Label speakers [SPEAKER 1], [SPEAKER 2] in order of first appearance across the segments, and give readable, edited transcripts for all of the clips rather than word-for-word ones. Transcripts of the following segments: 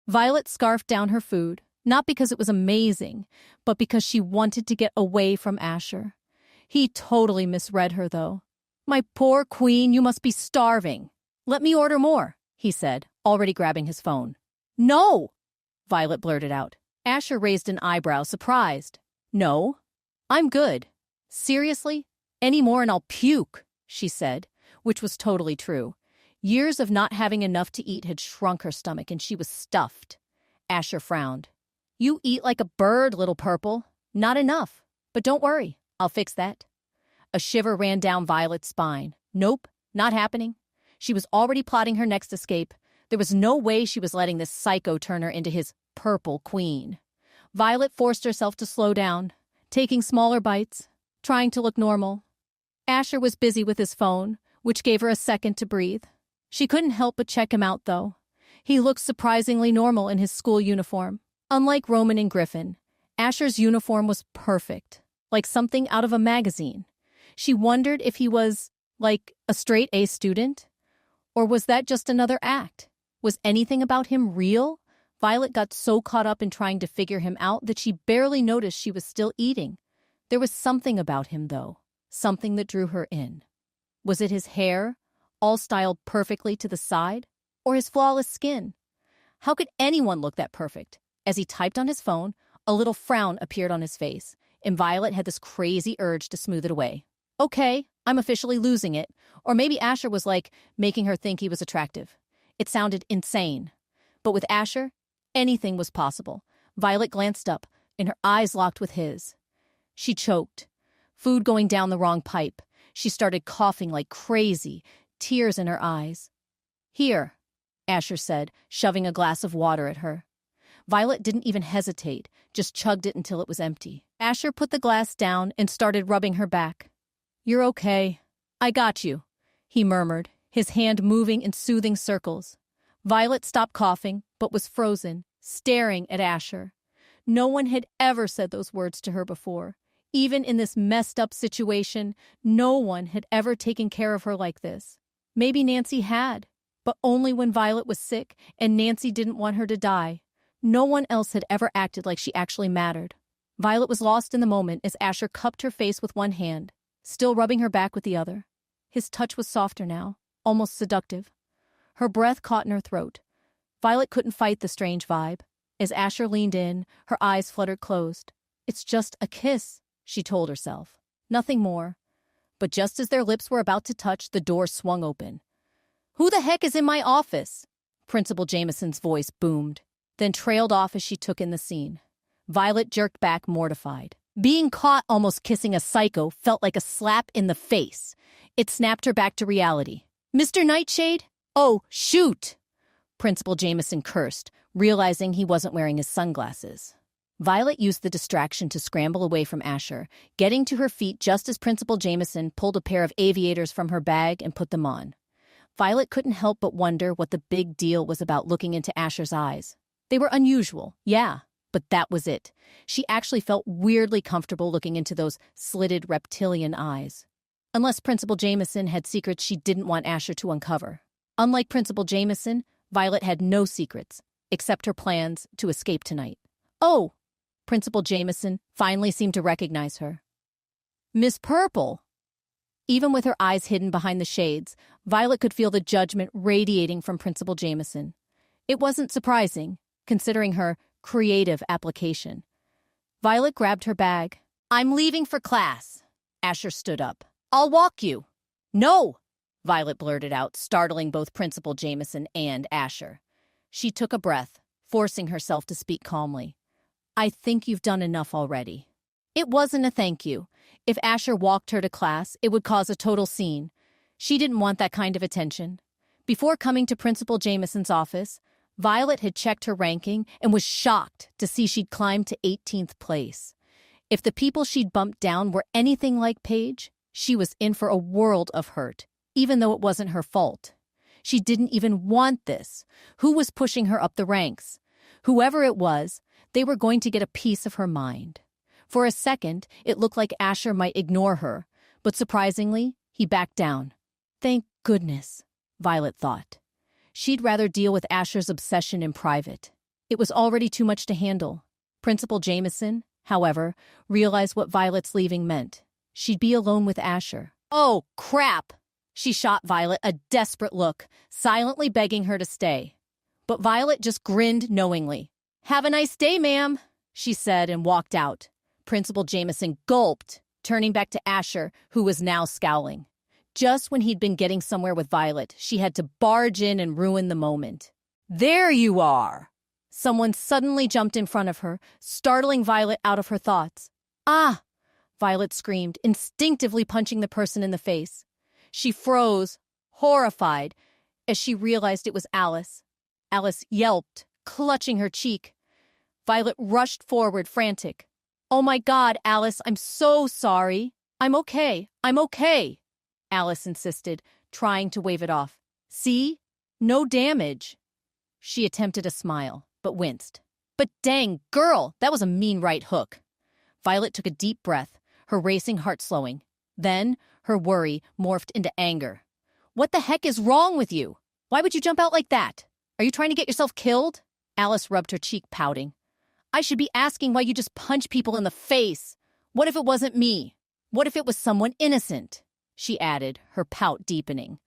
[SPEAKER 1] Violet scarfed down her food, not because it was amazing, but because she wanted to get away from Asher. He totally misread her, though. "My poor queen, you must be starving. Let me order more," he said, already grabbing his phone. "No!" Violet blurted out. Asher raised an eyebrow, surprised. "No, I'm good. Seriously? Any more and I'll puke," she said, which was totally true. Years of not having enough to eat had shrunk her stomach, and she was stuffed. Asher frowned. "You eat like a bird, little purple. Not enough. But don't worry, I'll fix that." A shiver ran down Violet's spine. Nope, not happening. She was already plotting her next escape. There was no way she was letting this psycho turn her into his purple queen. Violet forced herself to slow down, taking smaller bites, trying to look normal. Asher was busy with his phone, which gave her a second to breathe. She couldn't help but check him out, though. He looked surprisingly normal in his school uniform. Unlike Roman and Griffin, Asher's uniform was perfect, like something out of a magazine. She wondered if he was, like, a straight-A student? Or was that just another act? Was anything about him real? Violet got so caught up in trying to figure him out that she barely noticed she was still eating. There was something about him, though, something that drew her in. Was it his hair, all styled perfectly to the side, or his flawless skin? How could anyone look that perfect? As he typed on his phone, a little frown appeared on his face, and Violet had this crazy urge to smooth it away. Okay, I'm officially losing it. Or maybe Asher was making her think he was attractive. It sounded insane. But with Asher, anything was possible. Violet glanced up, and her eyes locked with his. She choked. Food going down the wrong pipe. She started coughing like crazy, tears in her eyes. "Here," Asher said, shoving a glass of water at her. Violet didn't even hesitate, just chugged it until it was empty. Asher put the glass down and started rubbing her back. "You're okay. I got you," he murmured, his hand moving in soothing circles. Violet stopped coughing, but was frozen, staring at Asher. No one had ever said those words to her before. Even in this messed-up situation, no one had ever taken care of her like this. Maybe Nancy had, but only when Violet was sick and Nancy didn't want her to die. No one else had ever acted like she actually mattered. Violet was lost in the moment as Asher cupped her face with one hand, still rubbing her back with the other. His touch was softer now, almost seductive. Her breath caught in her throat. Violet couldn't fight the strange vibe. As Asher leaned in, her eyes fluttered closed. "It's just a kiss," she told herself. Nothing more. But just as their lips were about to touch, the door swung open. "Who the heck is in my office?" Principal Jameson's voice boomed, then trailed off as she took in the scene. Violet jerked back, mortified. Being caught almost kissing a psycho felt like a slap in the face. It snapped her back to reality. "Mr. Nightshade? Oh, shoot!" Principal Jameson cursed, realizing he wasn't wearing his sunglasses. Violet used the distraction to scramble away from Asher, getting to her feet just as Principal Jameson pulled a pair of aviators from her bag and put them on. Violet couldn't help but wonder what the big deal was about looking into Asher's eyes. They were unusual, yeah, but that was it. She actually felt weirdly comfortable looking into those slitted reptilian eyes. Unless Principal Jameson had secrets she didn't want Asher to uncover. Unlike Principal Jameson, Violet had no secrets, except her plans to escape tonight. "Oh!" Principal Jameson finally seemed to recognize her. "Miss Purple!" Even with her eyes hidden behind the shades, Violet could feel the judgment radiating from Principal Jameson. It wasn't surprising, considering her creative application. Violet grabbed her bag. "I'm leaving for class." Asher stood up. "I'll walk you." "No!" Violet blurted out, startling both Principal Jameson and Asher. She took a breath, forcing herself to speak calmly. "I think you've done enough already." It wasn't a thank you. If Asher walked her to class, it would cause a total scene. She didn't want that kind of attention. Before coming to Principal Jameson's office, Violet had checked her ranking and was shocked to see she'd climbed to 18th place. If the people she'd bumped down were anything like Paige, she was in for a world of hurt, even though it wasn't her fault. She didn't even want this. Who was pushing her up the ranks? Whoever it was, they were going to get a piece of her mind. For a second, it looked like Asher might ignore her, but surprisingly, he backed down. Thank goodness, Violet thought. She'd rather deal with Asher's obsession in private. It was already too much to handle. Principal Jameson, however, realized what Violet's leaving meant. She'd be alone with Asher. Oh, crap! She shot Violet a desperate look, silently begging her to stay. But Violet just grinned knowingly. "Have a nice day, ma'am," she said and walked out. Principal Jameson gulped, turning back to Asher, who was now scowling. Just when he'd been getting somewhere with Violet, she had to barge in and ruin the moment. "There you are!" Someone suddenly jumped in front of her, startling Violet out of her thoughts. "Ah!" Violet screamed, instinctively punching the person in the face. She froze, horrified, as she realized it was Alice. Alice yelped, clutching her cheek. Violet rushed forward, frantic. "Oh my God, Alice, I'm so sorry. I'm okay. I'm okay," Alice insisted, trying to wave it off. "See? No damage." She attempted a smile, but winced. "But dang, girl, that was a mean right hook." Violet took a deep breath, her racing heart slowing. Then her worry morphed into anger. "What the heck is wrong with you? Why would you jump out like that? Are you trying to get yourself killed?" Alice rubbed her cheek, pouting. "I should be asking why you just punch people in the face. What if it wasn't me? What if it was someone innocent?" she added, her pout deepening.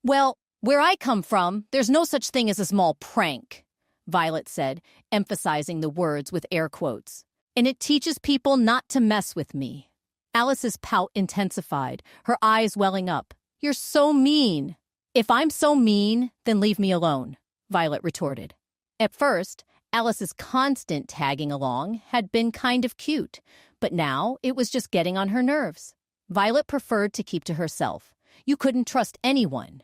[SPEAKER 1] "Well, where I come from, there's no such thing as a small prank," Violet said, emphasizing the words with air quotes. "And it teaches people not to mess with me." Alice's pout intensified, her eyes welling up. "You're so mean." "If I'm so mean, then leave me alone," Violet retorted. At first, Alice's constant tagging along had been kind of cute, but now it was just getting on her nerves. Violet preferred to keep to herself. You couldn't trust anyone.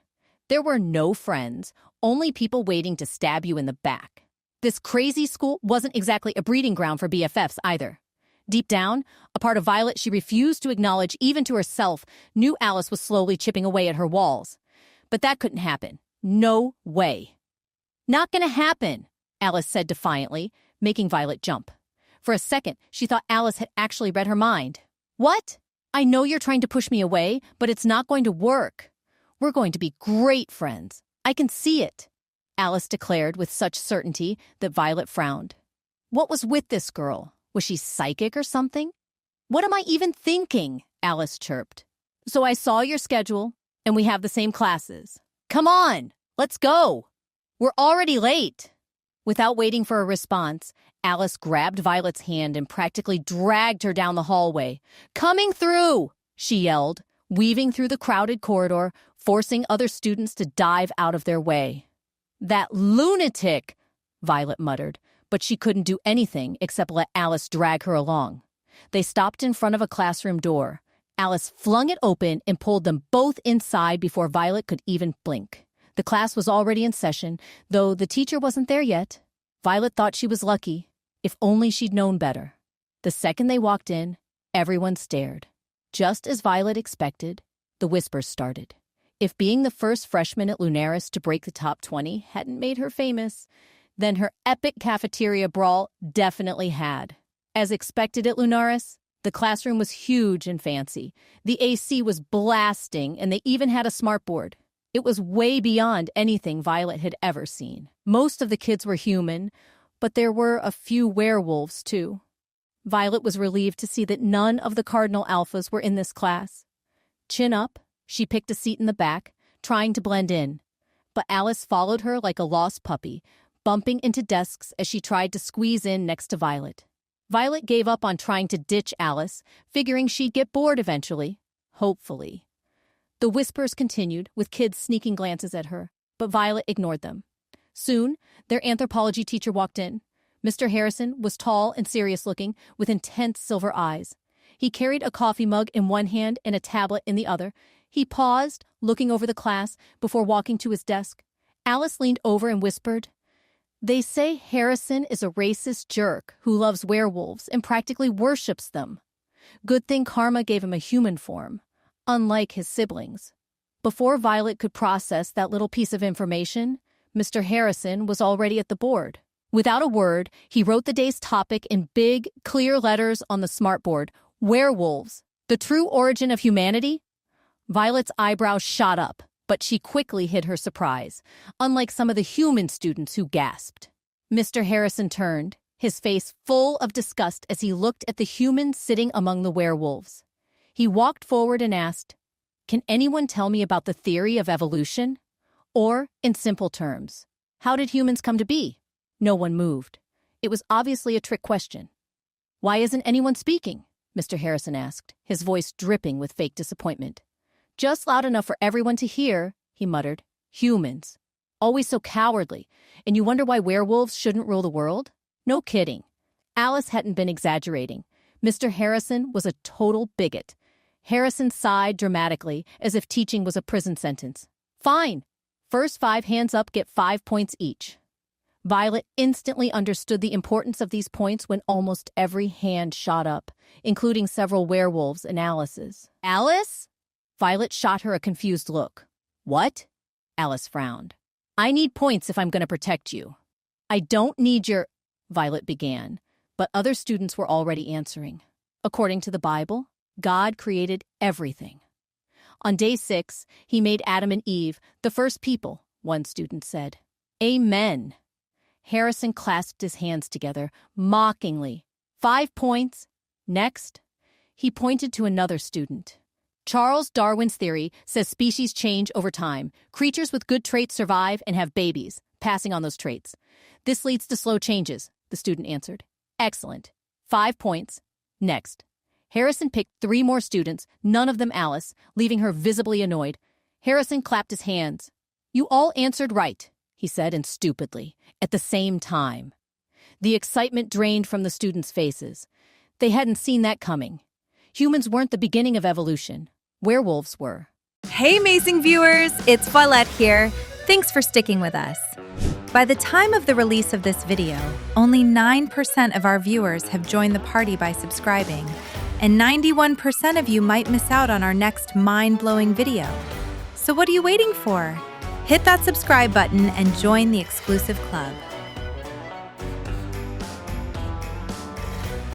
[SPEAKER 1] There were no friends, only people waiting to stab you in the back. This crazy school wasn't exactly a breeding ground for BFFs either. Deep down, a part of Violet she refused to acknowledge even to herself knew Alice was slowly chipping away at her walls. But that couldn't happen. No way. "Not gonna happen," Alice said defiantly, making Violet jump. For a second, she thought Alice had actually read her mind. "What? I know you're trying to push me away, but it's not going to work. We're going to be great friends. I can see it," Alice declared with such certainty that Violet frowned. What was with this girl? Was she psychic or something? "What am I even thinking?" Alice chirped. "So I saw your schedule, and we have the same classes. Come on, let's go. We're already late." Without waiting for a response, Alice grabbed Violet's hand and practically dragged her down the hallway. "Coming through!" she yelled, weaving through the crowded corridor, forcing other students to dive out of their way. "That lunatic!" Violet muttered, but she couldn't do anything except let Alice drag her along. They stopped in front of a classroom door. Alice flung it open and pulled them both inside before Violet could even blink. The class was already in session, though the teacher wasn't there yet. Violet thought she was lucky, if only she'd known better. The second they walked in, everyone stared. Just as Violet expected, the whispers started. If being the first freshman at Lunaris to break the top 20 hadn't made her famous, then her epic cafeteria brawl definitely had. As expected at Lunaris, the classroom was huge and fancy. The AC was blasting, and they even had a smartboard. It was way beyond anything Violet had ever seen. Most of the kids were human, but there were a few werewolves, too. Violet was relieved to see that none of the Cardinal Alphas were in this class. Chin up, she picked a seat in the back, trying to blend in. But Alice followed her like a lost puppy, bumping into desks as she tried to squeeze in next to Violet. Violet gave up on trying to ditch Alice, figuring she'd get bored eventually. Hopefully. The whispers continued, with kids sneaking glances at her, but Violet ignored them. Soon, their anthropology teacher walked in. Mr. Harrison was tall and serious-looking, with intense silver eyes. He carried a coffee mug in one hand and a tablet in the other. He paused, looking over the class, before walking to his desk. Alice leaned over and whispered, "They say Harrison is a racist jerk who loves werewolves and practically worships them. Good thing karma gave him a human form, unlike his siblings." Before Violet could process that little piece of information, Mr. Harrison was already at the board. Without a word, he wrote the day's topic in big, clear letters on the smartboard. Werewolves, the true origin of humanity? Violet's eyebrows shot up, but she quickly hid her surprise, unlike some of the human students who gasped. Mr. Harrison turned, his face full of disgust as he looked at the humans sitting among the werewolves. He walked forward and asked, "Can anyone tell me about the theory of evolution? Or, in simple terms, how did humans come to be?" No one moved. It was obviously a trick question. "Why isn't anyone speaking?" Mr. Harrison asked, his voice dripping with fake disappointment. "Just loud enough for everyone to hear," he muttered. "Humans. Always so cowardly. And you wonder why werewolves shouldn't rule the world? No kidding." Alice hadn't been exaggerating. Mr. Harrison was a total bigot. Harrison sighed dramatically, as if teaching was a prison sentence. "Fine. First 5 hands up get 5 points each." Violet instantly understood the importance of these points when almost every hand shot up, including several werewolves and Alice's. "Alice?" Violet shot her a confused look. "What?" Alice frowned. "I need points if I'm going to protect you." "I don't need your—" Violet began, but other students were already answering. According to the Bible, God created everything. On day 6, he made Adam and Eve, the first people, one student said. "Amen." Harrison clasped his hands together, mockingly. 5 points. Next. He pointed to another student. "Charles Darwin's theory says species change over time. Creatures with good traits survive and have babies, passing on those traits. This leads to slow changes," the student answered. "Excellent. 5 points. Next." Harrison picked 3 more students, none of them Alice, leaving her visibly annoyed. Harrison clapped his hands. "You all answered right," he said, and stupidly, at the same time. The excitement drained from the students' faces. They hadn't seen that coming. Humans weren't the beginning of evolution. Werewolves were.
[SPEAKER 2] Hey, amazing viewers! It's Follette here. Thanks for sticking with us. By the time of the release of this video, only 9% of our viewers have joined the party by subscribing, and 91% of you might miss out on our next mind-blowing video. So what are you waiting for? Hit that subscribe button and join the exclusive club.